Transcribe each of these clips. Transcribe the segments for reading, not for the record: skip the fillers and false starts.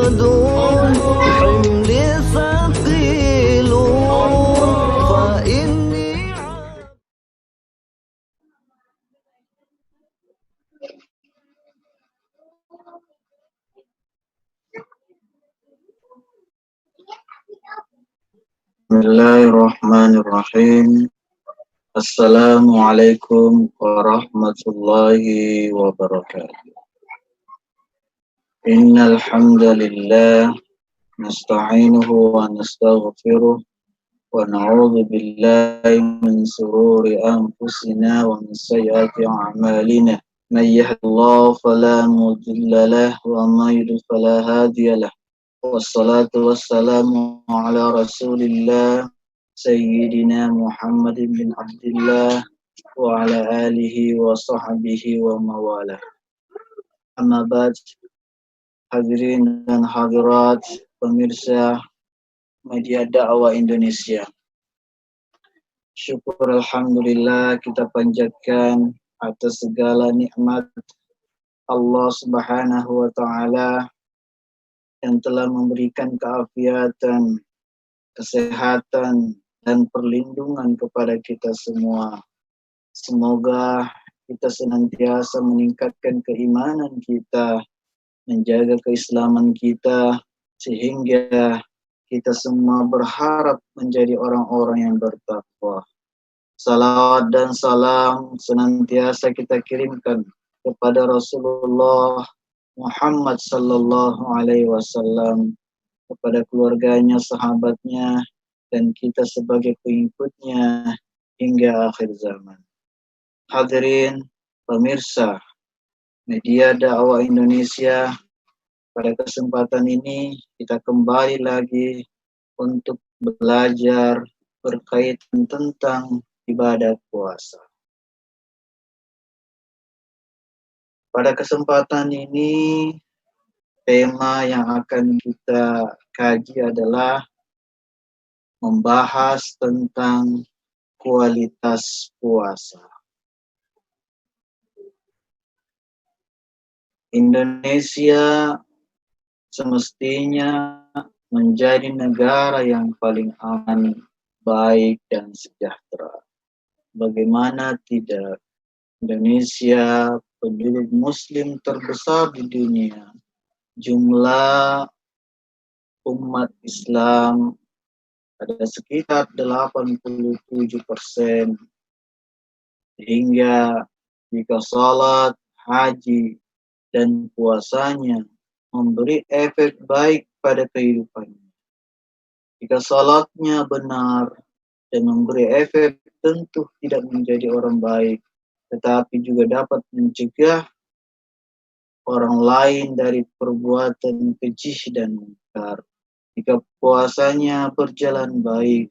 حملي ثقيل فإني Bismillahirrahmanirrahim. Assalamualaikum warahmatullahi wabarakatuh. Innal hamdalillah nasta'inuhu wa nastaghfiruh wa na'udzu billahi min shururi anfusina wa min sayyiati a'malina. May yahdihillahu fala mudilla lahu wa may yudlil fala hadiya lahu. Wassalatu wassalamu ala Rasulillah Sayyidina Muhammad bin Abdullah wa ala alihi wa sahbihi wa mawalah. Amma ba'd, hadirin dan hadirat pemirsa media dakwah Indonesia. Syukur alhamdulillah kita panjatkan atas segala nikmat Allah Subhanahu wa taala yang telah memberikan keafiatan, kesehatan, dan perlindungan kepada kita semua. Semoga kita senantiasa meningkatkan keimanan kita, menjaga keislaman kita, sehingga kita semua berharap menjadi orang-orang yang bertakwa. Salawat dan salam senantiasa kita kirimkan kepada Rasulullah Muhammad sallallahu alaihi wasallam, kepada keluarganya, sahabatnya, dan kita sebagai pengikutnya hingga akhir zaman. Hadirin pemirsa media dakwah Indonesia, pada kesempatan ini kita kembali lagi untuk belajar berkaitan tentang ibadah puasa. Pada kesempatan ini, tema yang akan kita kaji adalah membahas tentang kualitas puasa. Indonesia semestinya menjadi negara yang paling aman, baik, dan sejahtera. Bagaimana tidak? Indonesia penduduk muslim terbesar di dunia. Jumlah umat Islam ada sekitar 87%. Hingga jika salat, haji, dan puasanya memberi efek baik pada kehidupannya. Jika salatnya benar dan memberi efek, tentu tidak menjadi orang baik, tetapi juga dapat mencegah orang lain dari perbuatan keji dan mungkar. Jika puasanya berjalan baik,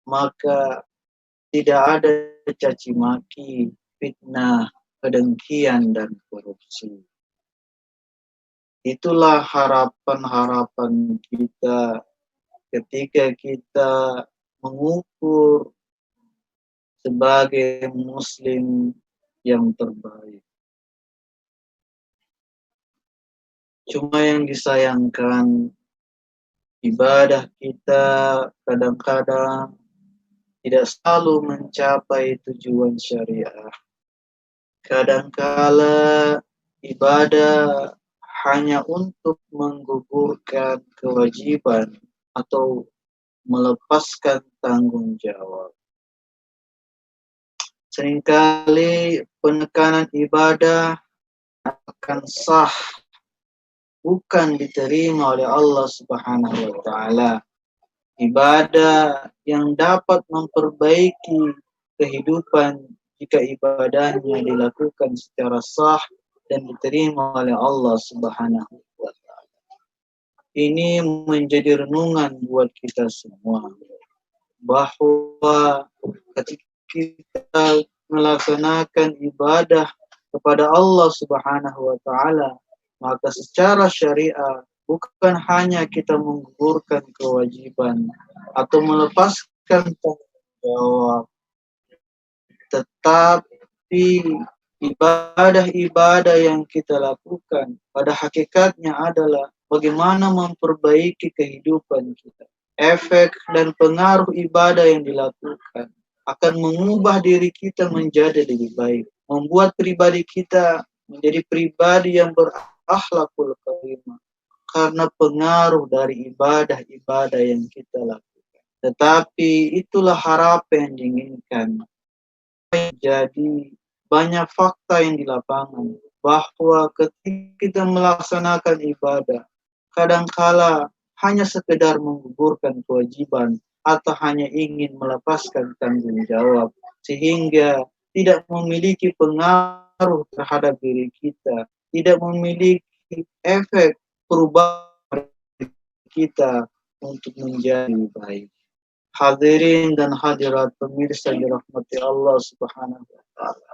maka tidak ada caci maki, fitnah, kedengkian, dan korupsi. Itulah harapan-harapan kita ketika kita mengukur sebagai muslim yang terbaik. Cuma yang disayangkan, ibadah kita kadang-kadang tidak selalu mencapai tujuan syariah. Kadangkala ibadah hanya untuk menggugurkan kewajiban atau melepaskan tanggung jawab. Seringkali penekanan ibadah akan sah bukan diterima oleh Allah Subhanahu wa taala. Ibadah yang dapat memperbaiki kehidupan jika ibadahnya dilakukan secara sah dan diterima oleh Allah Subhanahu wa taala. Ini menjadi renungan buat kita semua, bahwa ketika kita melaksanakan ibadah kepada Allah Subhanahu wa taala, maka secara syariah bukan hanya kita menggugurkan kewajiban atau melepaskan tanggung jawab, tetapi ibadah-ibadah yang kita lakukan pada hakikatnya adalah bagaimana memperbaiki kehidupan kita. Efek dan pengaruh ibadah yang dilakukan akan mengubah diri kita menjadi lebih baik, membuat pribadi kita menjadi pribadi yang berakhlakul karimah karena pengaruh dari ibadah-ibadah yang kita lakukan. Tetapi itulah harapan yang diinginkan. Jadi banyak fakta yang di lapangan bahwa ketika kita melaksanakan ibadah, kadangkala hanya sekedar menggugurkan kewajiban atau hanya ingin melepaskan tanggung jawab sehingga tidak memiliki pengaruh terhadap diri kita, tidak memiliki efek perubahan kita untuk menjadi baik. Hadirin dan hadirat pemirsa dirahmati Allah Subhanahu wa taala.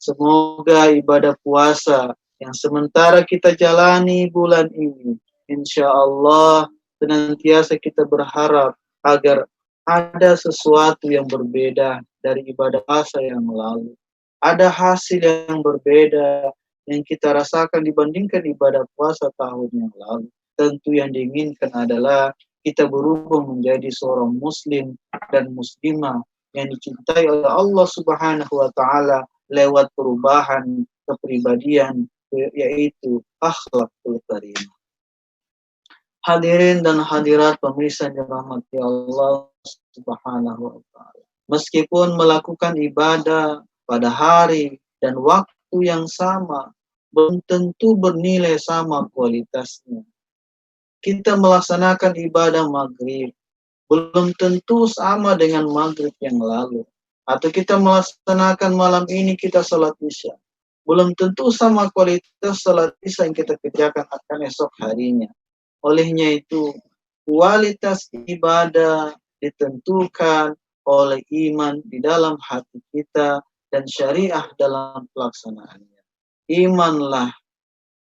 Semoga ibadah puasa yang sementara kita jalani bulan ini, insya Allah senantiasa kita berharap agar ada sesuatu yang berbeda dari ibadah puasa yang lalu. Ada hasil yang berbeda yang kita rasakan dibandingkan ibadah puasa tahun yang lalu. Tentu yang diinginkan adalah kita berubah menjadi seorang muslim dan muslimah yang dicintai oleh Allah Subhanahu wa taala lewat perubahan kepribadian, yaitu akhlakul karimah. Hadirin dan hadirat pemirsa yang dirahmati Allah Subhanahu wa taala. Meskipun melakukan ibadah pada hari dan waktu yang sama, belum tentu bernilai sama kualitasnya. Kita melaksanakan ibadah maghrib, belum tentu sama dengan maghrib yang lalu. Atau kita melaksanakan malam ini kita salat isya, belum tentu sama kualitas salat isya yang kita kerjakan akan esok harinya. Olehnya itu, kualitas ibadah ditentukan oleh iman di dalam hati kita dan syariah dalam pelaksanaannya. Imanlah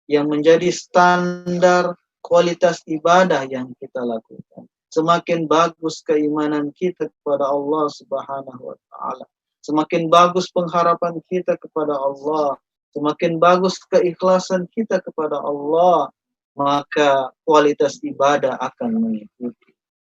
yang menjadi standar kualitas ibadah yang kita lakukan. Semakin bagus keimanan kita kepada Allah Subhanahu wa taala, semakin bagus pengharapan kita kepada Allah, semakin bagus keikhlasan kita kepada Allah, maka kualitas ibadah akan mengikuti.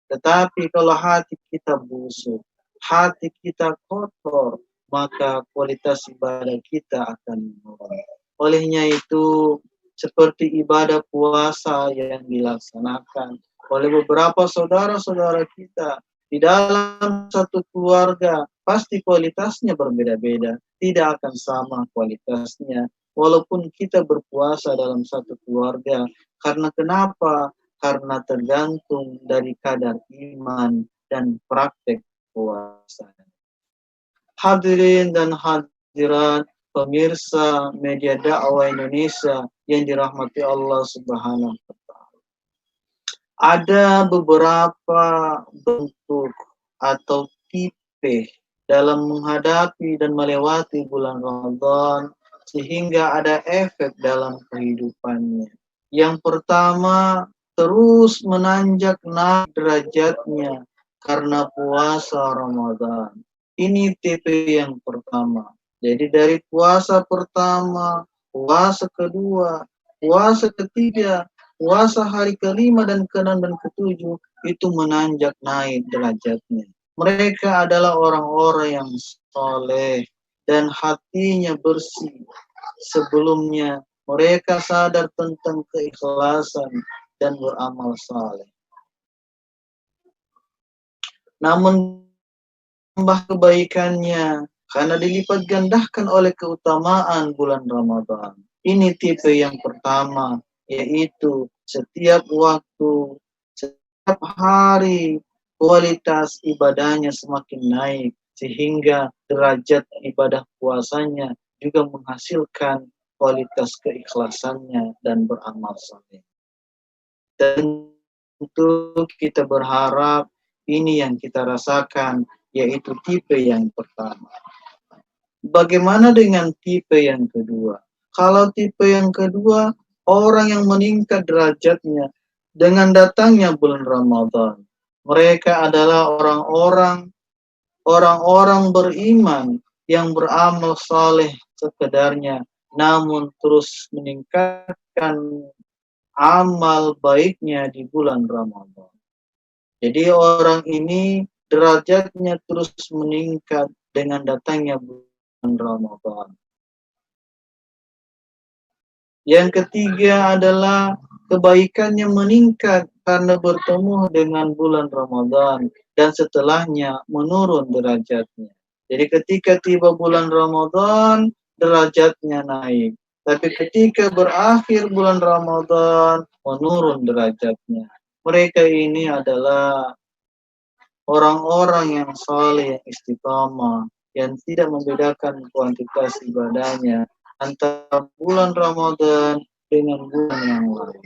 Tetapi kalau hati kita busuk, hati kita kotor, maka kualitas ibadah kita akan menurun. Olehnya itu, seperti ibadah puasa yang dilaksanakan oleh beberapa saudara-saudara kita di dalam satu keluarga, pasti kualitasnya berbeda-beda, tidak akan sama kualitasnya walaupun kita berpuasa dalam satu keluarga. Karena kenapa? Karena tergantung dari kadar iman dan praktek puasa. Hadirin dan hadirat pemirsa media dakwah Indonesia yang dirahmati Allah Subhanahu wa taala. Ada beberapa bentuk atau tipe dalam menghadapi dan melewati bulan Ramadan sehingga ada efek dalam kehidupannya. Yang pertama, terus menanjak naik derajatnya karena puasa Ramadan. Ini tipe yang pertama. Jadi dari puasa pertama, puasa kedua, puasa ketiga, puasa hari kelima dan keenam dan ketujuh, itu menanjak naik derajatnya. Mereka adalah orang-orang yang soleh dan hatinya bersih. Sebelumnya mereka sadar tentang keikhlasan dan beramal saleh. Namun tambah kebaikannya karena dilipat gandakan oleh keutamaan bulan Ramadan. Ini tipe yang pertama, yaitu setiap waktu, setiap hari, kualitas ibadahnya semakin naik, sehingga derajat ibadah puasanya juga menghasilkan kualitas keikhlasannya dan beramal saleh. Tentu kita berharap ini yang kita rasakan, yaitu tipe yang pertama. Bagaimana dengan tipe yang kedua? Kalau tipe yang kedua, orang yang meningkat derajatnya dengan datangnya bulan Ramadan. Mereka adalah orang-orang beriman yang beramal saleh sekedarnya, namun terus meningkatkan amal baiknya di bulan Ramadan. Jadi orang ini derajatnya terus meningkat dengan datangnya bulan Ramadan. Yang ketiga adalah kebaikannya meningkat karena bertemu dengan bulan Ramadan dan setelahnya menurun derajatnya. Jadi ketika tiba bulan Ramadan, derajatnya naik. Tapi ketika berakhir bulan Ramadan, menurun derajatnya. Mereka ini adalah orang-orang yang saleh, yang istiqamah, yang tidak membedakan kuantitas ibadahnya antara bulan Ramadan dengan bulan yang lain.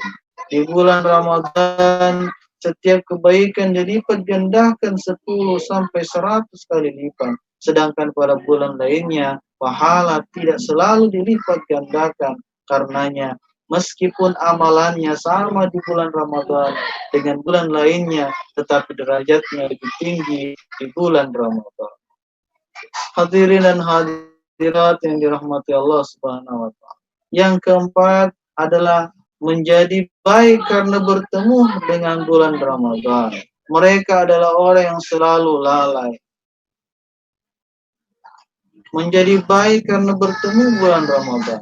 Di bulan Ramadan, setiap kebaikan dilipat gandakan 10 sampai 100 kali lipat. Sedangkan pada bulan lainnya, pahala tidak selalu dilipat gandakan. Karenanya, meskipun amalannya sama di bulan Ramadan dengan bulan lainnya, tetapi derajatnya lebih tinggi di bulan Ramadan. Hadirin dan hadirat yang dirahmati Allah Subhanahu wa taala. Yang keempat adalah menjadi baik karena bertemu dengan bulan Ramadan. Mereka adalah orang yang selalu lalai. Menjadi baik karena bertemu bulan Ramadan.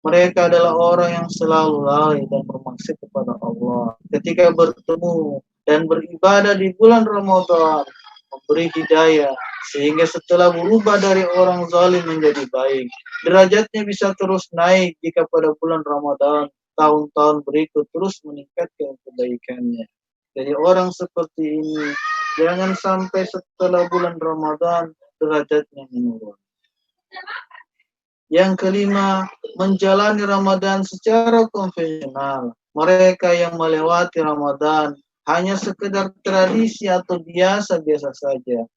Mereka adalah orang yang selalu lalai dan bermaksud kepada Allah. Ketika bertemu dan beribadah di bulan Ramadan, memberi hidayah, sehingga setelah berubah dari orang zalim menjadi baik. Derajatnya bisa terus naik jika pada bulan Ramadan, tahun-tahun berikut terus meningkatkan kebaikannya. Jadi orang seperti ini, jangan sampai setelah bulan Ramadan, derajatnya menurun. Yang kelima, menjalani Ramadan secara konvensional. Mereka yang melewati Ramadan hanya sekedar tradisi atau biasa-biasa saja.